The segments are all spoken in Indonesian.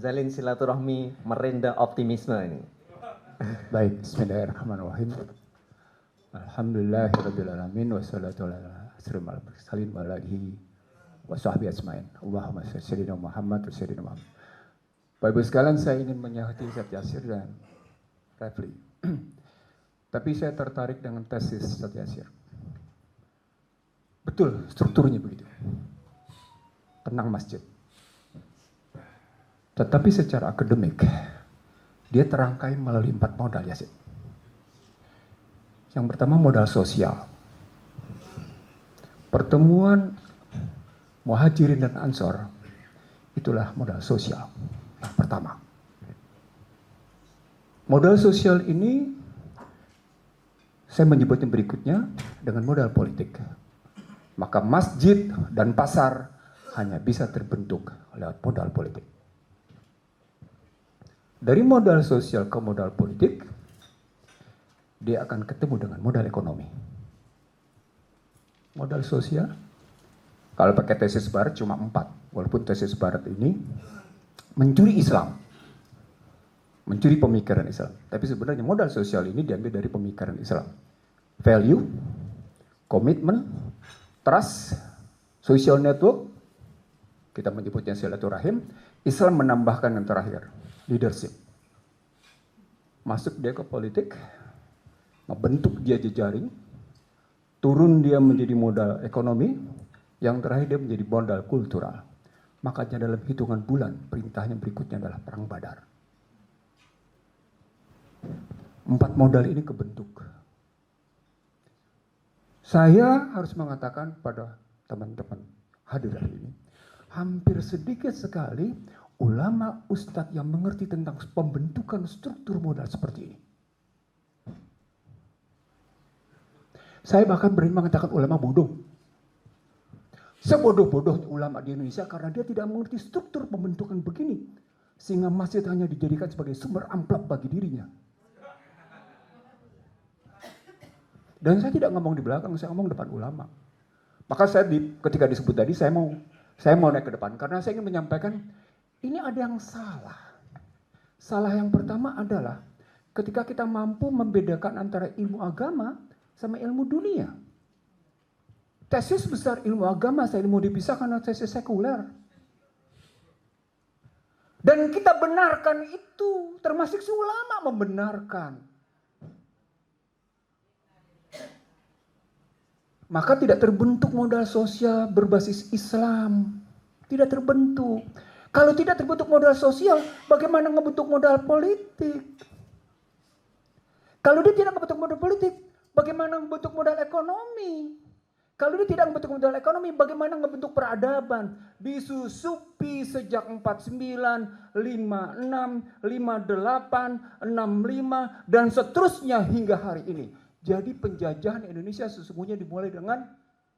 menjalin silaturahmi merendah optimisme ini. Baik, bismillahirrahmanirrahim. Alhamdulillahirrabbilalamin. Wassalatu ala asrul mursalin wa alihi wa sahbihi asma'in. Allahumma sholli ala Muhammad wa sallim Muhammad. Bapak Ibu sekalian, saya ingin menyahati Ustaz Yasir dan Refli. Tapi saya tertarik dengan tesis Ustaz Yasir. Betul, strukturnya begitu. Tenang masjid. Tetapi secara akademik, dia terangkai melalui 4 modal, Yasir. Yang pertama modal sosial. Pertemuan Muhajirin dan Ansor, itulah modal sosial. Yang pertama. Modal sosial ini, saya menyebutnya berikutnya dengan modal politik. Maka masjid dan pasar hanya bisa terbentuk lewat modal politik. Dari modal sosial ke modal politik, dia akan ketemu dengan modal ekonomi. Modal sosial, kalau pakai tesis barat cuma 4, walaupun tesis barat ini mencuri Islam, mencuri pemikiran Islam. Tapi sebenarnya modal sosial ini diambil dari pemikiran Islam. Value, komitmen, trust, social network, kita menyebutnya silaturahim. Islam menambahkan yang terakhir, leadership. Masuk dia ke politik, membentuk dia jejaring, turun dia menjadi modal ekonomi, yang terakhir dia menjadi modal kultural. Makanya dalam hitungan bulan, perintahnya berikutnya adalah perang Badar. 4 modal ini kebentuk. Saya harus mengatakan pada teman-teman hadir hari ini, hampir sedikit sekali ulama ustadz yang mengerti tentang pembentukan struktur modal seperti ini. Saya bahkan berani mengatakan ulama bodoh. Sebodoh-bodoh ulama di Indonesia karena dia tidak mengerti struktur pembentukan begini. Sehingga masjid hanya dijadikan sebagai sumber amplop bagi dirinya. Dan saya tidak ngomong di belakang, saya ngomong depan ulama. Maka saya ketika disebut tadi, saya mau naik ke depan. Karena saya ingin menyampaikan, ini ada yang salah. Salah yang pertama adalah, ketika kita mampu membedakan antara ilmu agama sama ilmu dunia. Tesis besar ilmu agama saya mau dipisahkan dengan tesis sekuler. Dan kita benarkan itu, termasuk si ulama membenarkan. Maka tidak terbentuk modal sosial berbasis Islam. Tidak terbentuk. Kalau tidak terbentuk modal sosial, bagaimana ngebentuk modal politik? Kalau dia tidak membentuk modal politik, bagaimana membentuk modal ekonomi? Kalau dia tidak membentuk modal ekonomi, bagaimana membentuk peradaban? Disusupi sejak 49, 56, 58, 65, dan seterusnya hingga hari ini. Jadi penjajahan Indonesia sesungguhnya dimulai dengan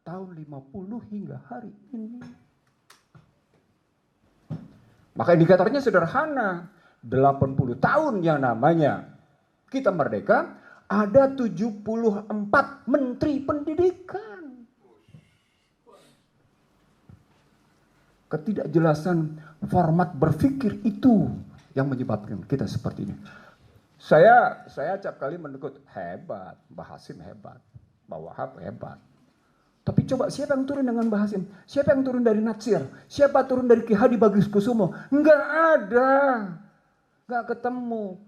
tahun 50 hingga hari ini. Maka indikatornya sederhana. 80 tahun yang namanya kita merdeka, ada 74 menteri pendidikan. Ketidakjelasan format berpikir itu yang menyebabkan kita seperti ini. Saya acap kali menegur, hebat, Mbah Hasim hebat, Mbah Wahab hebat. Tapi coba siapa yang turun dengan Mbah Hasim? Siapa yang turun dari Natsir? Siapa turun dari Ki Hadi Bagus-Kusumo? Enggak ada. Enggak ketemu.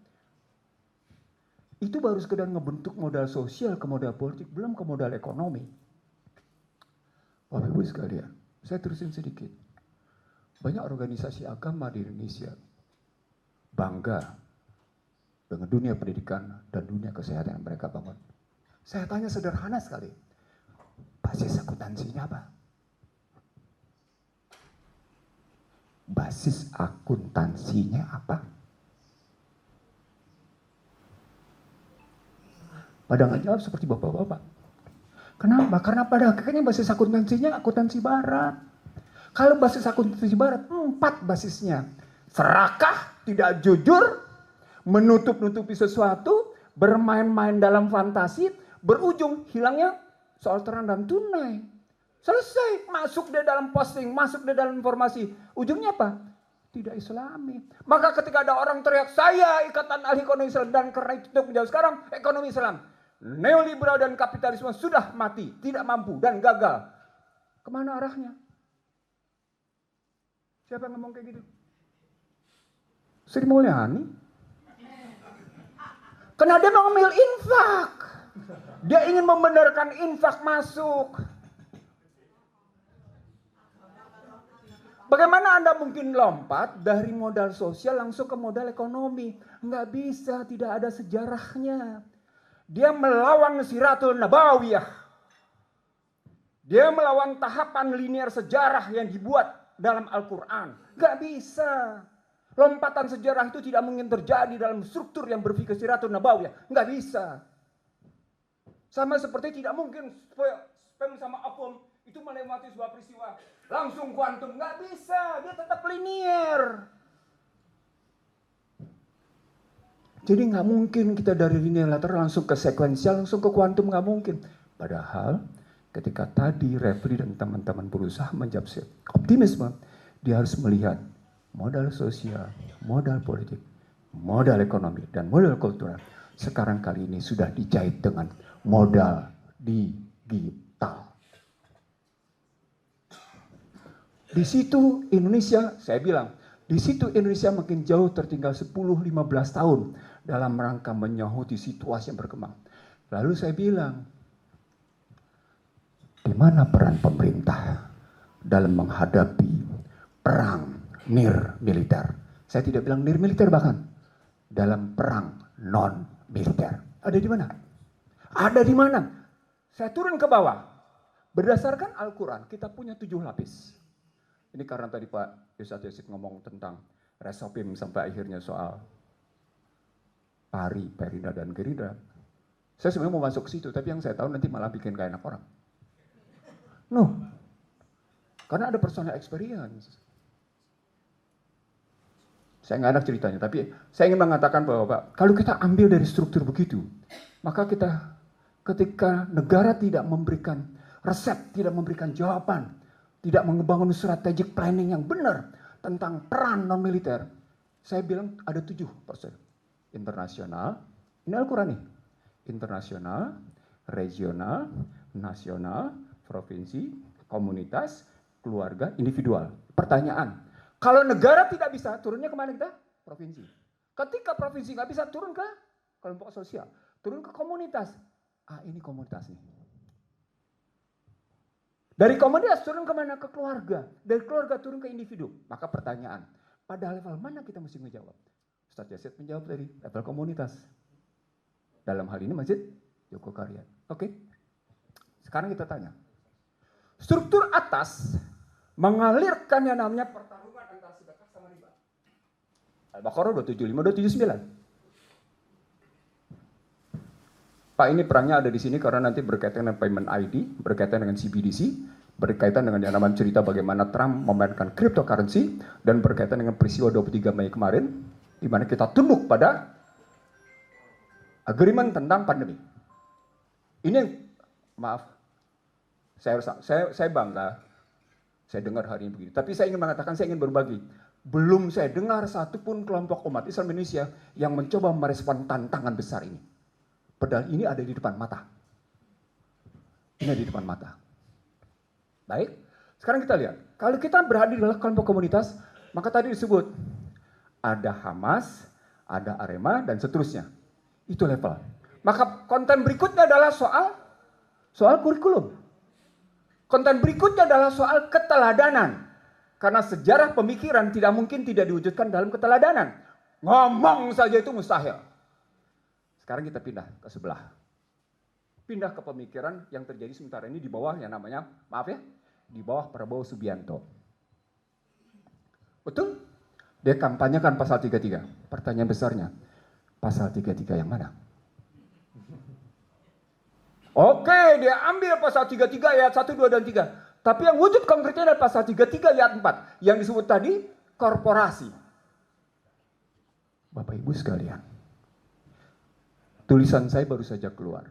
Itu baru sekedar ngebentuk modal sosial ke modal politik, belum ke modal ekonomi. Bapak Ibu sekalian, saya terusin sedikit. Banyak organisasi agama di Indonesia bangga dengan dunia pendidikan dan dunia kesehatan yang mereka bangun. Saya tanya sederhana sekali, basis akuntansinya apa? Basis akuntansinya apa? Pada nggak jawab seperti bapak-bapak. Kenapa? Karena pada akhirnya basis akuntansinya akuntansi barat. Kalau basis akuntansi barat, 4 basisnya. Serakah, tidak jujur, menutup-nutupi sesuatu, bermain-main dalam fantasi, berujung hilangnya soal terang dan tunai. Selesai, masuk dia dalam posting, masuk dia dalam informasi. Ujungnya apa? tidak Islami. Maka ketika ada orang teriak, saya Ikatan Ahli Ekonomi Islam, dan karena itu untuk menjawab sekarang ekonomi Islam, neoliberal dan kapitalisme sudah mati, tidak mampu dan gagal. Kemana arahnya? Siapa yang ngomong kayak gitu? Sri Mulyani. Karena dia mau ngambil infak. Dia ingin membenarkan infak masuk. Bagaimana Anda mungkin lompat dari modal sosial langsung ke modal ekonomi? Nggak bisa, tidak ada sejarahnya. Dia melawan Siratul Nabawiyah. Dia melawan tahapan linear sejarah yang dibuat dalam Al-Quran. Nggak bisa. Lompatan sejarah itu tidak mungkin terjadi dalam struktur yang berpikir Siratul Nabawiyah. Nggak bisa. Sama seperti tidak mungkin sperma sama atom itu melewati sebuah peristiwa langsung kuantum. Nggak bisa, dia tetap linear. Jadi nggak mungkin kita dari linear lateral langsung ke sekuensial, langsung ke kuantum, nggak mungkin. Padahal ketika tadi Refli dan teman-teman berusaha menjawab optimisme, dia harus melihat modal sosial, modal politik, modal ekonomi, dan modal kultural. Sekarang kali ini sudah dijahit dengan modal digital. Di situ Indonesia, saya bilang, di situ Indonesia makin jauh tertinggal 10-15 tahun dalam rangka menyahuti situasi yang berkembang. Lalu saya bilang, di mana peran pemerintah dalam menghadapi perang nir-militer? Saya tidak bilang nir-militer, bahkan dalam perang non-militer. Ada di mana? Ada di mana? Saya turun ke bawah. Berdasarkan Al-Quran, kita punya 7 lapis. Ini karena tadi Pak Ustadz Yazid ngomong tentang resopim sampai akhirnya soal Pari, Perinda, dan Gerindra. Saya sebenarnya mau masuk ke situ, tapi yang saya tahu nanti malah bikin gak enak orang. No, karena ada personal experience. Saya nggak enak ceritanya, tapi saya ingin mengatakan bahwa Pak, kalau kita ambil dari struktur begitu, maka kita ketika negara tidak memberikan resep, tidak memberikan jawaban, tidak membangun strategic planning yang benar tentang peran non-militer, saya bilang ada 7%. Internasional, ini Al-Quran nih, internasional, regional, nasional, provinsi, komunitas, keluarga, individual. Pertanyaan, kalau negara tidak bisa, turunnya kemana kita? Provinsi. Ketika provinsi nggak bisa, turun ke kelompok sosial, turun ke komunitas. Ah, ini komunitas nih. Dari komunitas turun kemana? Ke keluarga. Dari keluarga turun ke individu. Maka pertanyaan, pada level mana kita mesti menjawab? Ustadz Yazid menjawab dari level komunitas. Dalam hal ini Masjid Jogokaryan. Oke. Sekarang kita tanya. Struktur atas mengalirkan yang namanya pertarungan antara sedekah sama riba. Al-Baqarah 275, 279. Pak, ini perangnya ada di sini karena nanti berkaitan dengan payment ID, berkaitan dengan CBDC, berkaitan dengan yang namanya cerita bagaimana Trump memainkan cryptocurrency, dan berkaitan dengan peristiwa 23 Mei kemarin, di mana kita tunduk pada agreement tentang pandemi. Ini, maaf, saya bangga, saya dengar hari ini begini. Tapi saya ingin mengatakan, saya ingin berbagi. Belum saya dengar satupun kelompok umat Islam Indonesia yang mencoba merespon tantangan besar ini. Padahal ini ada di depan mata. Ini ada di depan mata. Baik, sekarang kita lihat. Kalau kita berada di dalam kelompok komunitas, maka tadi disebut ada Hamas, ada Arema, dan seterusnya. Itu level. Maka konten berikutnya adalah soal kurikulum. Konten berikutnya adalah soal keteladanan. Karena sejarah pemikiran tidak mungkin tidak diwujudkan dalam keteladanan. Ngomong saja itu mustahil. Sekarang kita pindah ke sebelah. Pindah ke pemikiran yang terjadi sementara ini di bawah yang namanya, maaf ya, di bawah Prabowo Subianto. Betul? Dia kampanyekan pasal 33. Pertanyaan besarnya, pasal 33 yang mana? Oke, dia ambil pasal 33 ayat 1, 2, dan 3. Tapi yang wujud konkretnya adalah pasal 33 ayat 4. Yang disebut tadi, korporasi. Bapak Ibu sekalian, tulisan saya baru saja keluar.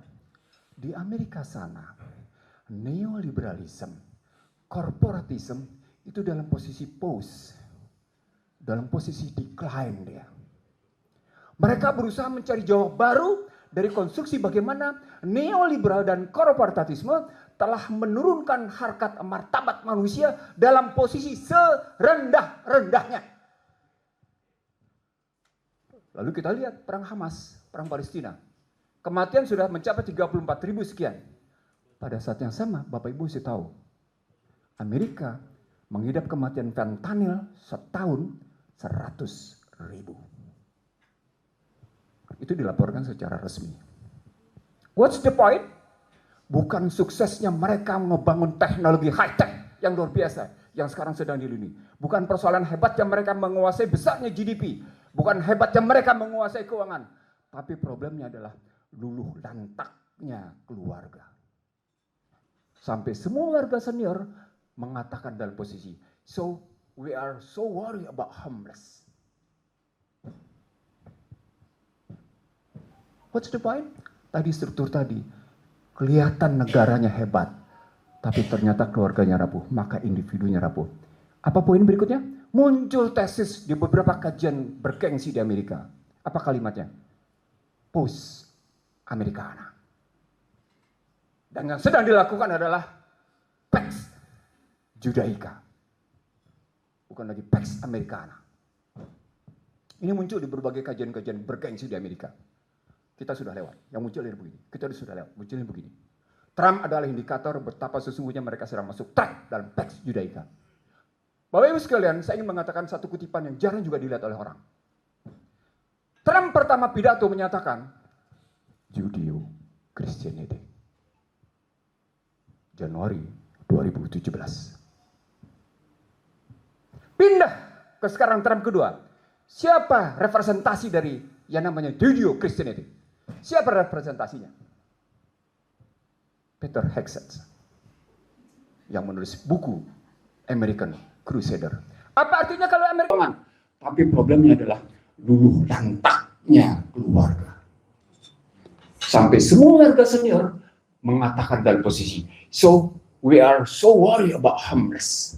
Di Amerika sana, neoliberalism, korporatism itu dalam posisi pause. dalam posisi decline dia. Mereka berusaha mencari jawab baru dari konstruksi bagaimana neoliberal dan korporatisme telah menurunkan harkat martabat manusia dalam posisi serendah-rendahnya. Lalu kita lihat perang Hamas, perang Palestina. Kematian sudah mencapai 34.000 sekian. Pada saat yang sama, Bapak Ibu mesti tahu, Amerika mengidap kematian fentanyl setahun 100.000. Itu dilaporkan secara resmi. What's the point? Bukan suksesnya mereka membangun teknologi high-tech yang luar biasa, yang sekarang sedang dilindungi. Bukan persoalan hebatnya mereka menguasai besarnya GDP. Bukan hebatnya mereka menguasai keuangan. Tapi problemnya adalah luluh lantaknya keluarga. Sampai semua warga senior mengatakan dalam posisi, so we are so worried about homeless. What's the point? Tadi struktur tadi, kelihatan negaranya hebat, tapi ternyata keluarganya rapuh, maka individunya rapuh. Apa poin berikutnya? Muncul tesis di beberapa kajian bergengsi di Amerika. Apa kalimatnya? Post Americana. Dan yang sedang dilakukan adalah Pax Judaica. Bukan lagi Pax Americana. Ini muncul di berbagai kajian-kajian bergengsi di Amerika. Kita sudah lewat, yang muncul ini begini. Kita sudah lewat, munculnya begini. Trump adalah indikator betapa sesungguhnya mereka sedang masuk track dalam Pax Judaica. Bapak Ibu sekalian, saya ingin mengatakan satu kutipan yang jarang juga dilihat oleh orang. Trump pertama pidato menyatakan, Judeo Christianity. Januari 2017. Pindah ke sekarang Trump kedua. Siapa representasi dari yang namanya Judeo Christianity? Siapa representasinya? Peter Hegseth yang menulis buku American Crusader. Apa artinya kalau Amerika? Tapi problemnya adalah luluh lantaknya keluarga. Sampai semua warga senior mengatakan dalam posisi, so we are so worried about homeless.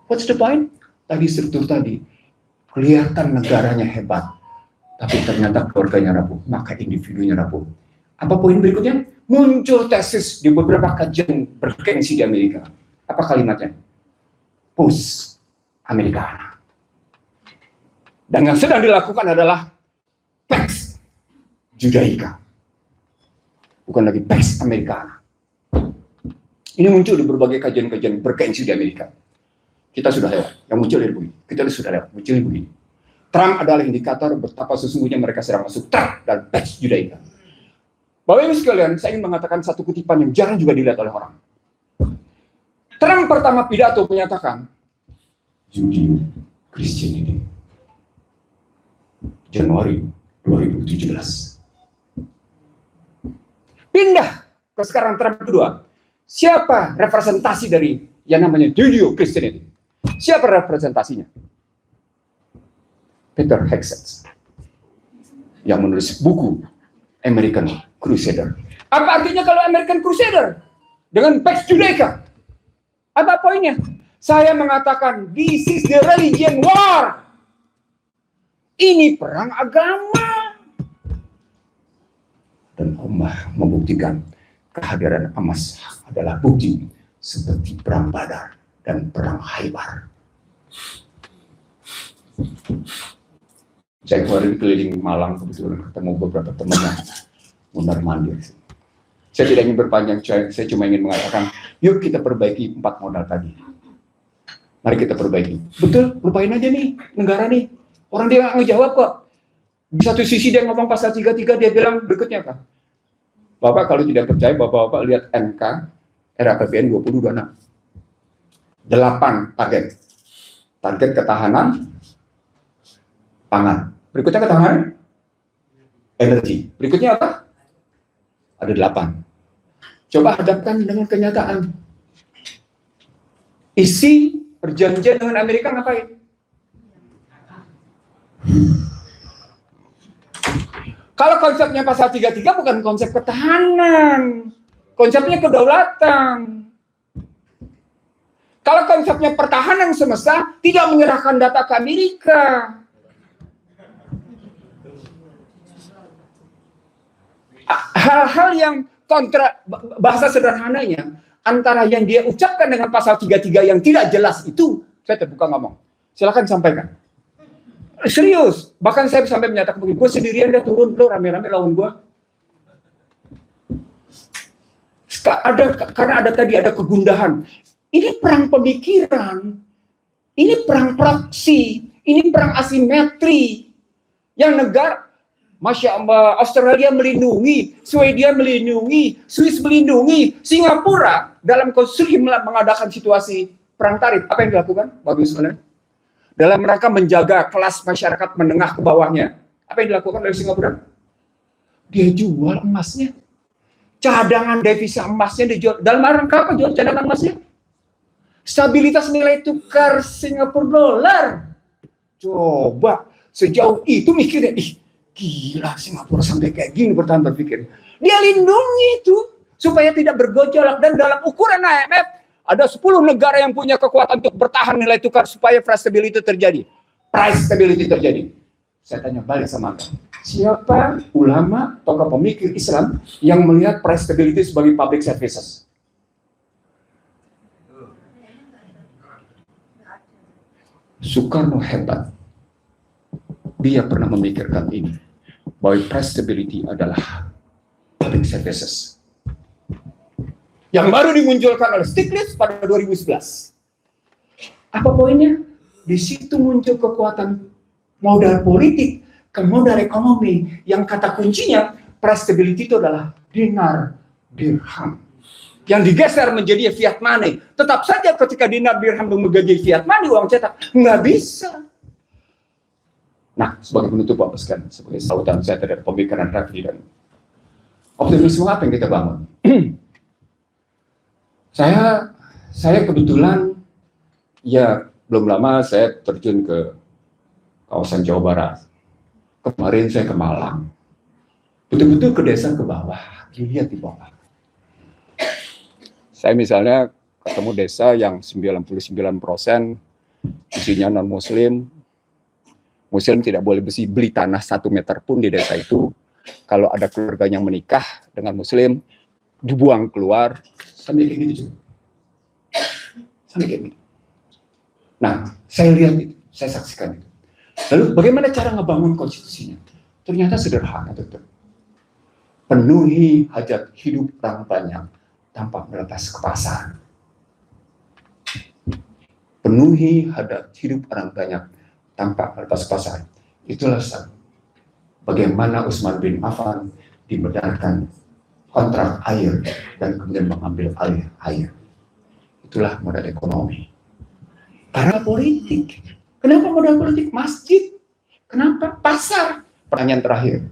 What's the point? Tadi struktur tadi, kelihatan negaranya hebat, tapi ternyata keluarganya rapuh, maka individunya rapuh. Apa poin berikutnya? Muncul tesis di beberapa kajian bergengsi di Amerika. Apa kalimatnya? Post Americana. Dan yang sedang dilakukan adalah Pax Judaica. Bukan lagi Pax Americana. Ini muncul di berbagai kajian-kajian bergengsi di Amerika. Kita sudah lewat, yang muncul ini begini. Kita sudah lewat, muncul ini begini. Trump adalah indikator betapa sesungguhnya mereka sedang masuk track dan Pax Judaica. Bapak Ibu sekalian, saya ingin mengatakan satu kutipan yang jarang juga dilihat oleh orang. Trump pertama pidato menyatakan, Judeo Christianity. Januari 2017. Pindah ke sekarang Trump kedua. Siapa representasi dari yang namanya Judeo Christianity? Siapa representasinya? Peter Hegseth yang menulis buku American Crusader. Apa artinya kalau American Crusader dengan Pax Judaica? Apa poinnya? Saya mengatakan this is the religion war. Ini perang agama. Dan Ummah membuktikan kehadiran emas adalah bukti seperti perang Badar dan perang Khaybar. Saya kemarin keliling Malang, kebetulan ketemu beberapa temannya mondar-mandir. Saya tidak ingin berpanjang, saya cuma ingin mengatakan, yuk kita perbaiki 4 modal tadi. Mari kita perbaiki. Betul, lupain aja nih, negara nih. Orang dia nggak ngejawab kok. Di satu sisi dia ngomong pasal 33, dia bilang berikutnya apa? Bapak kalau tidak percaya, Bapak lihat NK, RAPBN 2026. 8 target. Target ketahanan pangan. Berikutnya ketahanan energi. Berikutnya apa? Ada 8. Coba hadapkan dengan kenyataan. Isi perjanjian dengan Amerika ngapain? Kalau konsepnya pasal 33 bukan konsep ketahanan. Konsepnya kedaulatan. Kalau konsepnya pertahanan semesta, tidak menyerahkan data ke Amerika. Hal-hal yang kontra, bahasa sederhananya, antara yang dia ucapkan dengan pasal 33 yang tidak jelas itu, saya terbuka ngomong. Silakan sampaikan. Serius, bahkan saya sampai menyatakan begini, gue sendirian dia turun, lo rame-rame lawan gue. Karena ada kegundahan. Ini perang pemikiran, ini perang proksi, ini perang asimetri. Yang negara, Masya Allah, Australia melindungi, Swedia melindungi, Swiss melindungi, Singapura dalam konstruksi mengadakan situasi perang tarif. Apa yang dilakukan? Bagus sekali. Dalam rangka menjaga kelas masyarakat menengah ke bawahnya. Apa yang dilakukan oleh Singapura? Dia jual emasnya. Cadangan devisa emasnya dijual. Dalam rangka apa jual cadangan emasnya? Stabilitas nilai tukar Singapura dolar. Coba sejauh itu mikirnya, gila Singapura sampai kayak gini bertahan berpikir. Dia lindungi itu supaya tidak bergejolak, dan dalam ukuran IMF ada 10 negara yang punya kekuatan untuk bertahan nilai tukar supaya price stability terjadi. Price stability terjadi. Saya tanya balik sama Anda. Siapa ulama, tokoh pemikir Islam yang melihat price stability sebagai public services? Soekarno hebat. Dia pernah memikirkan ini, bahwa price stability adalah public services. Yang baru dimunculkan oleh Stiglitz pada 2011. Apa poinnya? Di situ muncul kekuatan modal politik ke modal ekonomi, yang kata kuncinya price stability itu adalah dinar dirham yang digeser menjadi fiat money. Tetap saja ketika dinar dirham menjadi fiat money, uang cetak nggak bisa. Nah, sebagai penutup Bapak sekalian, sebagai sautan saya terhadap pemikiran Refli dan optimisme apa yang kita bangun. Saya kebetulan ya belum lama saya terjun ke kawasan Jawa Barat. Kemarin saya ke Malang. Betul-betul ke desa ke bawah, dilihat di bawah. Saya misalnya ketemu desa yang 99% isinya non-muslim. Muslim tidak boleh beli tanah 1 meter pun di desa itu. Kalau ada keluarga yang menikah dengan muslim, dibuang keluar. Sampai kayak gitu. Sampai kayak gitu. Nah, saya lihat itu, saya saksikan itu. Lalu bagaimana cara ngebangun konstitusinya? Ternyata sederhana, betul. Penuhi hajat hidup orang banyak tanpa melepas ke pasar. Penuhi hajat hidup orang banyak tanpa melepas ke pasar. Itulah bagaimana Utsman bin Affan dibenarkan kontrak air dan kemudian mengambil alih air. Itulah modal ekonomi. Karena politik. Kenapa modal politik? Masjid. Kenapa? Pasar. Pertanyaan terakhir.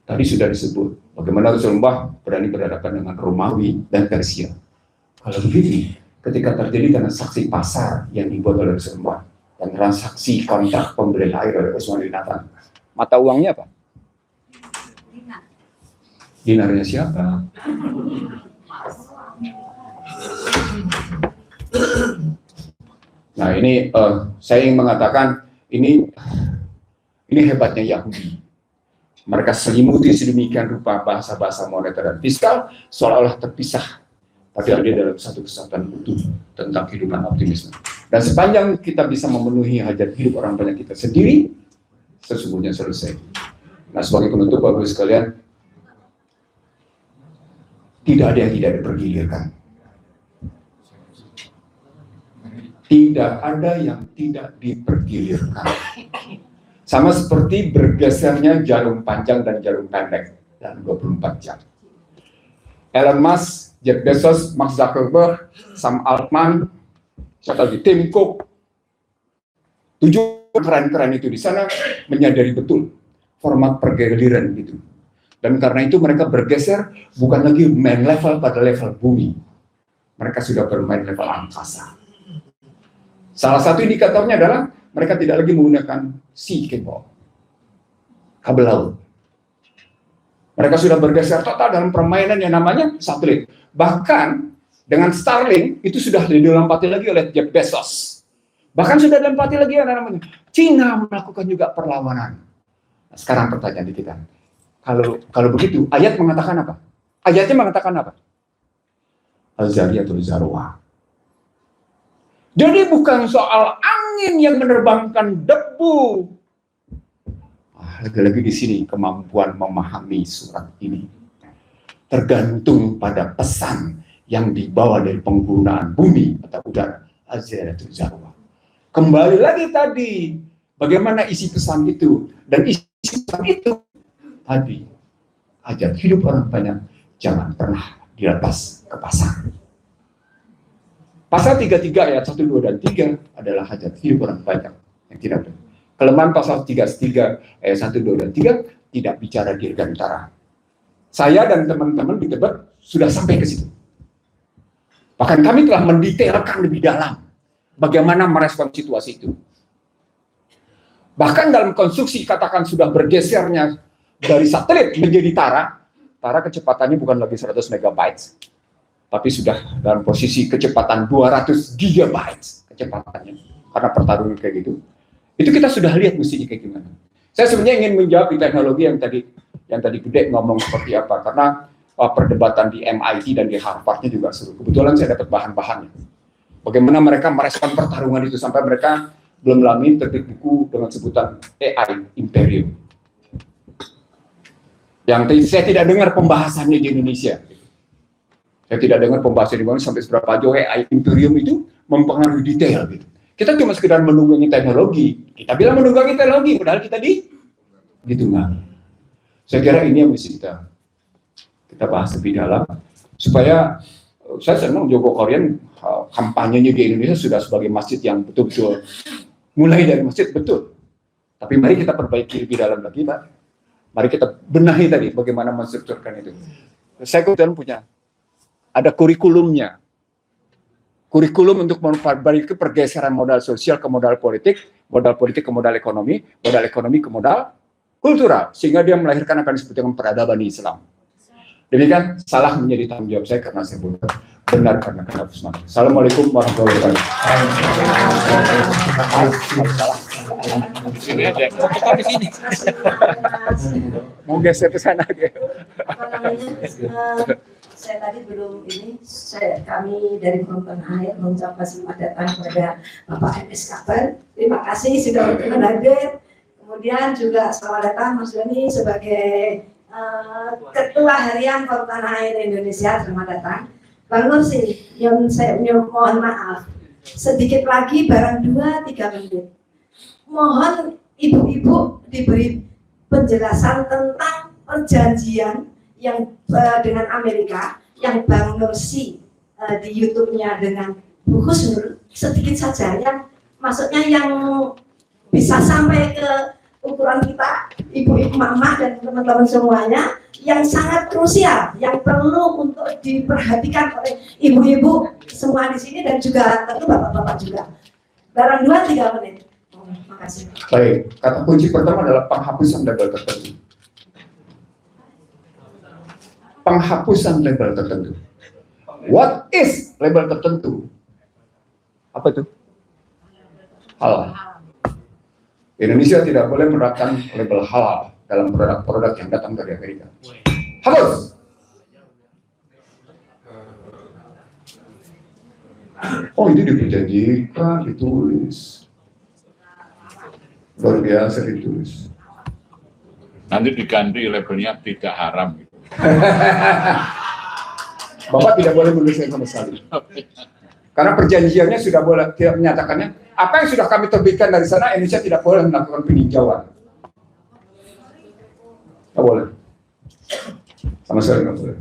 Tadi sudah disebut bagaimana Rasulullah berani berhadapan dengan Romawi dan Persia. Kalau begini, ketika terjadi transaksi pasar yang dibuat oleh Rasulullah dan transaksi kontrak pembelian air oleh Utsman bin Affan, mata uangnya apa? Dinarnya siapa? Nah ini saya ingin mengatakan ini hebatnya Yahudi. Mereka selimuti sedemikian rupa bahasa-bahasa moneter dan fiskal seolah-olah terpisah, tapi ada dalam satu kesatuan utuh tentang kehidupan optimisme. Dan sepanjang kita bisa memenuhi hajat hidup orang banyak kita sendiri, sesungguhnya selesai. Nah sebagai penutup Bapak sekalian, tidak ada yang tidak dipergilirkan. Tidak ada yang tidak dipergilirkan. Sama seperti bergesernya jarum panjang dan jarum pendek dalam 24 jam. Elon Musk, Jeff Bezos, Mark Zuckerberg, Sam Altman, siapa lagi, Tim Cook, 7 keren-keren itu di sana menyadari betul format pergiliran itu. Dan karena itu mereka bergeser bukan lagi main level pada level bumi. Mereka sudah bermain level angkasa. Salah satu indikatornya adalah mereka tidak lagi menggunakan sea cable, kabel laut. Mereka sudah bergeser total dalam permainan yang namanya satelit. Bahkan dengan Starlink itu sudah dilempati lagi oleh Jeff Bezos. Bahkan sudah dilempati lagi yang namanya Cina melakukan juga perlawanan. Nah, sekarang pertanyaan di kita, kalau begitu ayat mengatakan apa? Ayatnya mengatakan apa? Al-Zariyatul Zarwa. Jadi bukan soal angin yang menerbangkan debu. Lagi-lagi di sini kemampuan memahami surat ini tergantung pada pesan yang dibawa dari penggunaan bumi atau udara. Az-Zariyatul Zarwa. Kembali lagi tadi, bagaimana isi pesan itu? Dan isi pesan itu tadi, ajak hidup orang banyak, jangan pernah dilepas ke pasar. Pasal 33 ayat 1, 2, dan 3 adalah hajat hidup orang banyak yang tidak benar. Kelemahan pasal 33 ayat 1, 2, dan 3 tidak bicara dirgantara. Saya dan teman-teman di Tebet sudah sampai ke situ. Bahkan kami telah mendetailkan lebih dalam bagaimana merespon situasi itu. Bahkan dalam konstruksi katakan sudah bergesernya dari satelit menjadi Tara kecepatannya bukan lagi 100 megabytes, tapi sudah dalam posisi kecepatan 200 gigabytes kecepatannya. Karena pertarungan kayak gitu. Itu kita sudah lihat mestinya kayak gimana. Saya sebenarnya ingin menjawab di teknologi yang tadi Gede ngomong seperti apa. Karena perdebatan di MIT dan di Harvard-nya juga seru. Kebetulan saya dapat bahan-bahannya. Bagaimana mereka merespon pertarungan itu sampai mereka belum lama ini terbit buku dengan sebutan AI Imperium. Yang saya tidak dengar pembahasannya di Indonesia. Saya tidak dengar pembahasan di mana sampai seberapa jauh AI Imperium itu mempengaruhi detail gitu. Kita cuma sekedar menunggangi teknologi. Kita bilang menunggangi teknologi, padahal kita ditunggangi. Saya kira ini yang mesti kita bahas lebih dalam supaya saya senang Joko Korean kampanyenya di Indonesia sudah sebagai masjid yang betul-betul mulai dari masjid betul. Tapi mari kita perbaiki lebih dalam lagi, Pak. Mari kita benahi tadi bagaimana menstrukturkan itu. Saya kebetulan ada kurikulumnya. Kurikulum untuk memperbaiki pergeseran modal sosial ke modal politik ke modal ekonomi ke modal kultural, sehingga dia melahirkan apa yang disebut dengan peradaban Islam. Demikian salah menjadi tanggung jawab saya karena saya benar karena kenapa. Assalamualaikum warahmatullahi wabarakatuh. Mau geser ke sana aja. Saya tadi belum kami dari Penonton Air mengucapkan selamat datang kepada Bapak MS Kabar. Terima kasih sudah berkenan hadir. Kemudian juga selamat datang Mas Doni sebagai Ketua Harian Penonton Air Indonesia. Selamat datang. Bang Nursi, yang saya mohon maaf sedikit lagi barang 2-3 menit. Mohon ibu-ibu diberi penjelasan tentang perjanjian yang dengan Amerika, yang Bang Nursi di YouTube-nya dengan Bu Husnul, sedikit saja yang maksudnya yang bisa sampai ke ukuran kita, ibu-ibu mama dan teman-teman semuanya, yang sangat krusial, yang perlu untuk diperhatikan oleh ibu-ibu semua di sini dan juga tentu bapak-bapak juga. Barang 2-3 menit. Terima kasih. Baik, kata kunci pertama adalah penghapusan label tertentu. Penghapusan label tertentu. What is label tertentu? Apa itu? Halal. Indonesia tidak boleh menerapkan label halal dalam produk-produk yang datang dari Amerika. Hapus. Oh, itu diperjanjikan, ditulis. Luar biasa ditulis. Nanti diganti labelnya tidak haram. Bapak tidak boleh menulisnya sama sekali. Karena perjanjiannya sudah boleh tidak menyatakannya. Apa yang sudah kami terbitkan dari sana, Indonesia tidak boleh melakukan peninjauan. Tidak boleh. Sama sekali tidak boleh.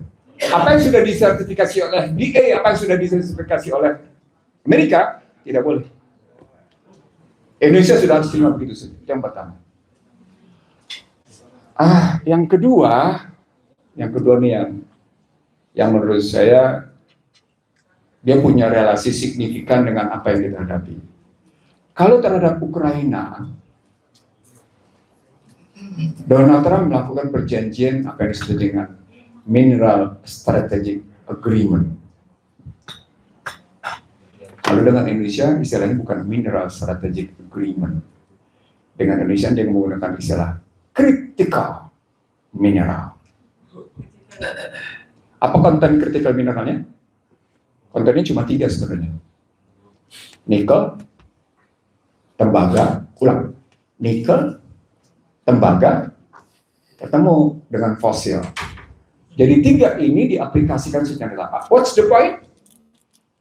Apa yang sudah disertifikasi oleh DA, apa yang sudah disertifikasi oleh Amerika, tidak boleh. Indonesia sudah harus terima begitu saja. Yang pertama. Yang kedua nih yang menurut saya dia punya relasi signifikan dengan apa yang kita hadapi. Kalau terhadap Ukraina, Donald Trump melakukan perjanjian apa yang disebut dengan Mineral Strategic Agreement. Lalu dengan Indonesia istilahnya bukan mineral strategic agreement. Dengan Indonesia dia menggunakan istilah critical mineral. Apa konten critical mineralnya? Kontennya cuma 3 sebenarnya. Nikel, tembaga, nikel, tembaga, ketemu dengan fosil. Jadi 3 ini diaplikasikan secara nyata. What's the point?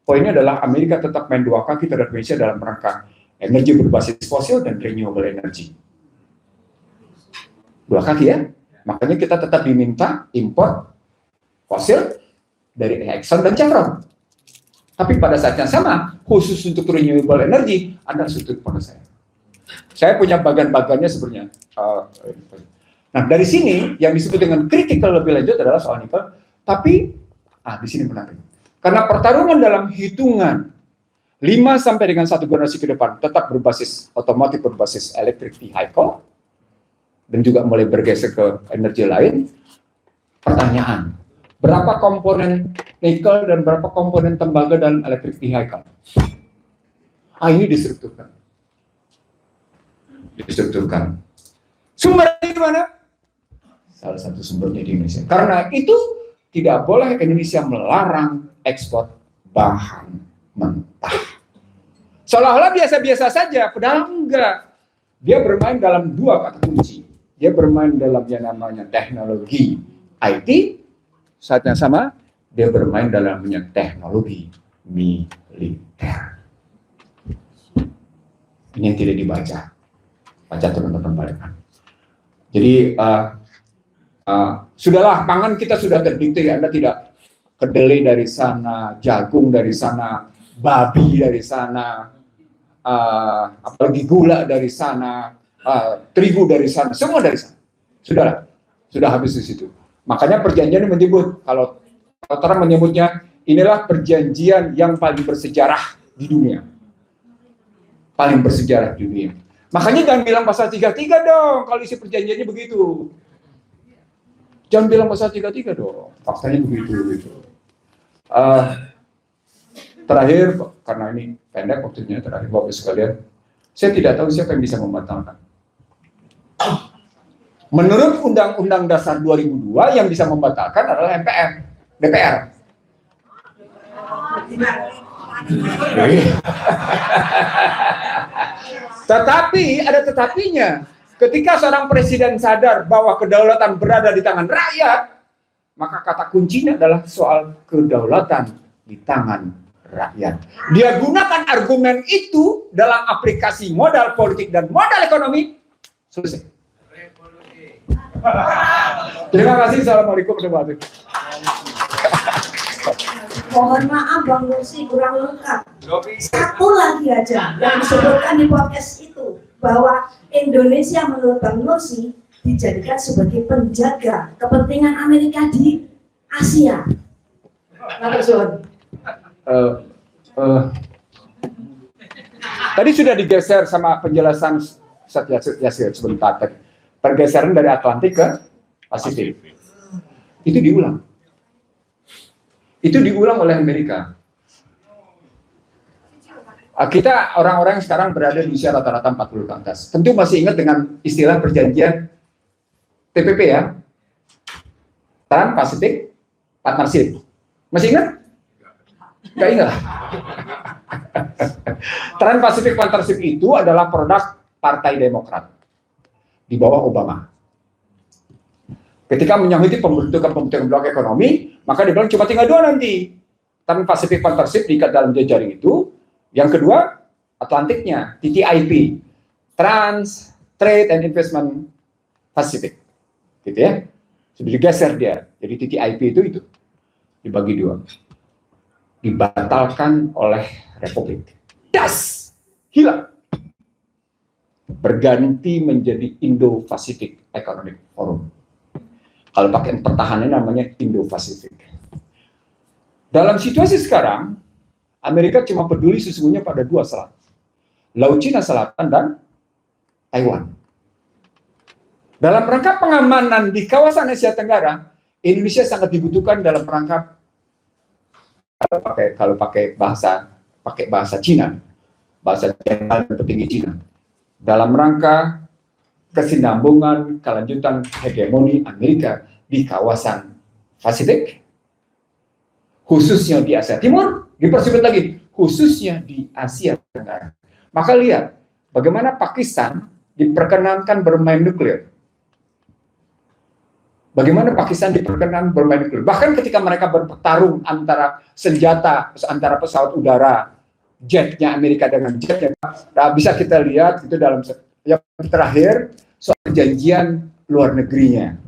Poinnya adalah Amerika tetap main 2 kaki terhadap Indonesia dalam rangka energi berbasis fosil dan renewable energy. 2 kaki ya. Makanya kita tetap diminta impor fosil dari Exxon dan Chevron. Tapi pada saat yang sama, khusus untuk renewable energy, Anda sudut pada saya. Saya punya bagan-bagannya sebenarnya. Nah, dari sini yang disebut dengan critical lebih lanjut adalah soal nikel. Tapi, di sini menarik. Karena pertarungan dalam hitungan 5 sampai dengan 1 generasi ke depan tetap berbasis otomotif, berbasis electric vehicle, dan juga mulai bergeser ke energi lain. Pertanyaan, berapa komponen nikel dan berapa komponen tembaga dan electric vehicle? Ini distrukturkan. Sumbernya di mana? Salah satu sumbernya di Indonesia. Karena itu tidak boleh Indonesia melarang ekspor bahan mentah. Seolah-olah biasa-biasa saja, padahal enggak. Dia bermain dalam 2 kata kunci. Dia bermain dalam yang namanya teknologi IT, saat yang sama dia bermain dalam teknologi militer. Ini yang tidak dibaca. Baca teman-teman balikan. Jadi sudahlah, pangan kita sudah terdikte, Anda tidak kedelai dari sana, jagung dari sana, babi dari sana, apalagi gula dari sana, terigu dari sana, semua dari sana. Sudahlah, sudah habis di situ. Makanya perjanjian ini menyebut, kalau orang menyebutnya, inilah perjanjian yang paling bersejarah di dunia. Paling bersejarah di dunia. Makanya jangan bilang pasal 33 dong, kalau isi perjanjiannya begitu. Jangan bilang pasal 33 dong, faktanya begitu. Terakhir, karena ini pendek waktunya, terakhir Bapak sekalian, saya tidak tahu siapa yang bisa membatalkan. Menurut Undang-Undang Dasar 2002 yang bisa membatalkan adalah DPR. Tetapi ada tetapinya. Ketika seorang presiden sadar bahwa kedaulatan berada di tangan rakyat, maka kata kuncinya adalah soal kedaulatan di tangan rakyat. Dia gunakan argumen itu dalam aplikasi modal politik dan modal ekonomi. Selesai. Terima kasih. Assalamualaikum warahmatullahi wabarakatuh. Mohon maaf Bang Nursi, kurang lengkap. Satu lagi aja yang disebutkan di podcast itu, bahwa Indonesia menurut Bang Nursi dijadikan sebagai penjaga kepentingan Amerika di Asia. Tadi sudah digeser sama penjelasan Yasir sebentar. Pergeseran dari Atlantik ke Pasifik. Itu diulang. Itu diulang oleh Amerika. Kita orang-orang sekarang berada di usia rata-rata 40 ke atas. Tentu masih ingat dengan istilah perjanjian TPP ya. Trans-Pacific Partnership. Masih ingat? Nggak ingat. Trans-Pacific Partnership itu adalah produk Partai Demokrat di bawah Obama. Ketika menyangkuti pembentukan blok ekonomi, maka dibilang cuma tinggal 2 nanti. Trans-Pacific Partnership diikat dalam jejaring itu. Yang kedua, Atlantiknya, TTIP, Trans Trade and Investment Pacific, gitu ya. Sudah digeser dia. Jadi TTIP itu dibagi 2, dibatalkan oleh Republik. Das, hilang. Berganti menjadi Indo-Pacific Economic Forum. Kalau pakai pertahanan namanya Indo-Pacific. Dalam situasi sekarang, Amerika cuma peduli sesungguhnya pada 2 selat. Laut Cina Selatan dan Taiwan. Dalam rangka pengamanan di kawasan Asia Tenggara, Indonesia sangat dibutuhkan dalam rangka, kalau pakai bahasa pakai bahasa Cina, bahasa jenderal dan petinggi Cina, dalam rangka kesinambungan kelanjutan hegemoni Amerika di kawasan Pasifik, khususnya di Asia Timur, dipersempit lagi, khususnya di Asia Tenggara. Maka lihat bagaimana Pakistan diperkenankan bermain nuklir. Bagaimana Pakistan diperkenankan bermain nuklir. Bahkan ketika mereka bertarung antara senjata, antara pesawat udara, jetnya Amerika dengan jetnya, nah, bisa kita lihat itu dalam yang terakhir soal perjanjian luar negerinya.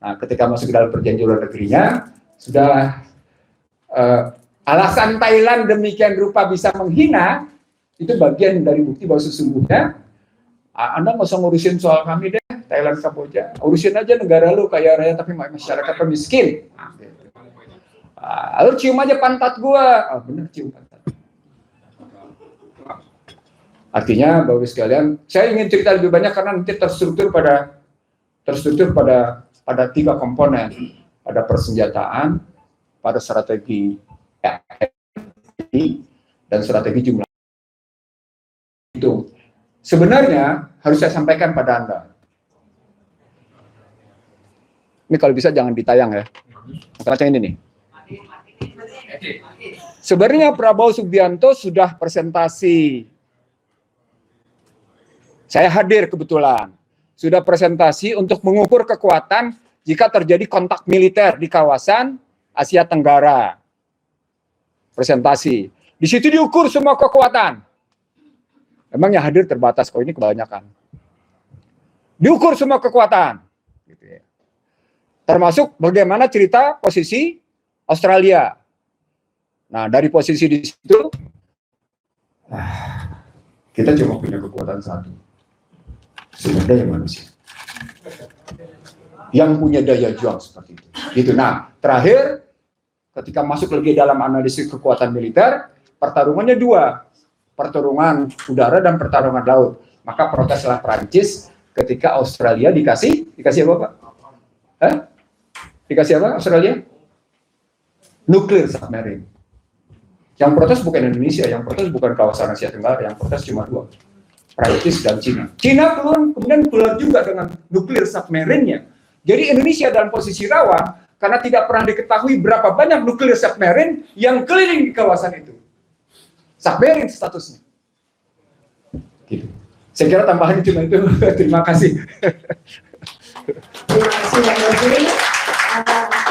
Nah, ketika masuk ke dalam perjanjian luar negerinya, sudah alasan Thailand demikian rupa bisa menghina, itu bagian dari bukti bahwa sesungguhnya Anda nggak usah ngurusin soal kami deh, Thailand, Kamboja. Urusin aja negara lu kaya raya tapi masyarakatnya miskin. Lu cium aja pantat gua. Bener, cium pantat. Artinya Bapak sekalian, saya ingin cerita lebih banyak karena nanti terstruktur pada 3 komponen. Pada persenjataan, pada strategi dan strategi jumlah. Itu sebenarnya harus saya sampaikan pada Anda. Ini kalau bisa jangan ditayang ya. Macam ini nih. Sebenarnya Prabowo Subianto sudah presentasi. Saya hadir kebetulan. Sudah presentasi untuk mengukur kekuatan jika terjadi kontak militer di kawasan Asia Tenggara. Presentasi. Di situ diukur semua kekuatan. Memang yang hadir terbatas, kok ini kebanyakan. Diukur semua kekuatan. Gitu ya. Termasuk bagaimana cerita posisi Australia. Nah, dari posisi di situ, kita cuma punya kekuatan satu. Sumber daya manusia. Yang punya daya juang seperti itu. Gitu. Nah, terakhir, ketika masuk lagi dalam analisis kekuatan militer, pertarungannya 2. Pertarungan udara dan pertarungan laut. Maka proteslah Prancis ketika Australia dikasih apa, Pak? Dikasih apa Australia? Nuklir submarine. Yang protes bukan Indonesia, yang protes bukan kawasan Asia Tenggara, yang protes cuma 2. Prancis dan Cina. Cina kemudian keluar juga dengan nuklir submarine-nya. Jadi Indonesia dalam posisi rawan karena tidak pernah diketahui berapa banyak nuklir submarine yang keliling di kawasan itu. Submarine statusnya. Gitu. Saya kira tambahan cuma itu. Terima kasih. Terima kasih Pak Menteri.